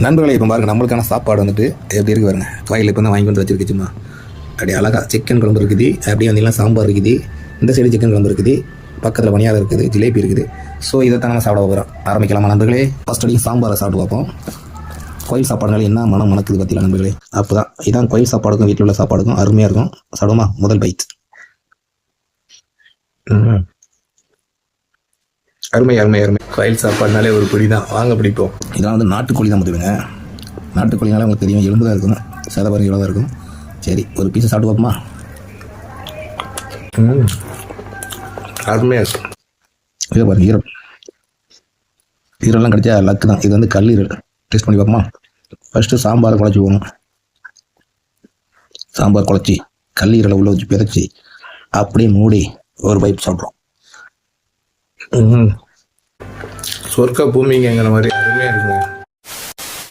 நண்பர்களை இப்போ பாருங்க, நம்மளுக்கான சாப்பாடு வந்துட்டு எப்படி இருக்கு பாருங்க. கோயில் இப்போ தான் வாங்கி வந்து வச்சிருக்கு. சும்மா அப்படியே அழகா சிக்கன் குழம்பு இருக்குது, அப்படியே வந்தீங்கன்னா சாம்பார் இருக்குது, இந்த சைடு சிக்கன் குழம்பு இருக்குது, பக்கத்தில் பணியாரம் இருக்குது, ஜிலேபி இருக்குது. ஸோ இதை தான் நம்ம சாப்பிட போகிறோம். ஆரம்பிக்கலாமா நண்பர்களே? ஃபர்ஸ்ட் அடிக்கும் சாம்பாரை சாப்பிட்டு பார்ப்போம். கோயில் சாப்பாடுனால என்ன மனம் மணக்குது பார்த்தீங்களா நண்பர்களே? அப்போ தான் இதான் கோயில் சாப்பாடுக்கும் வீட்டில் உள்ள சாப்பாடுக்கும் அருமையாக இருக்கும். சாப்பிடுமா? முதல் பைட். அருமை அருமை அருமை. கோயில் சாப்பாடுனாலே ஒரு பிடி தான், வாங்க பிடிப்போம். இதெல்லாம் வந்து நாட்டுக்கோழி தான் பார்த்துக்கோங்க. நாட்டுக்கோழினால உங்களுக்கு தெரியும், எலும்பு தான் இருக்கும், சேதபாரி இவ்வளோ தான் இருக்கும். சரி, ஒரு பீஸை சாப்பிட்டு பார்ப்போமா? அருமையாக இருக்கும். இதே பாருங்க, ஈரல்லாம் கிடைச்சா லக்கு தான். இது வந்து கல்லீரல். டேஸ்ட் பண்ணி பார்ப்போமா? ஃபஸ்ட்டு சாம்பாரை குழச்சி போகணும். சாம்பார் குழச்சி கல்லீரலை உள்ள வச்சு பிதைச்சி அப்படியே மூடி ஒரு பைப் சாப்பிட்றோம். சொர்க்க பூமிங்கிற மாதிரி அருமையாக இருக்குங்க.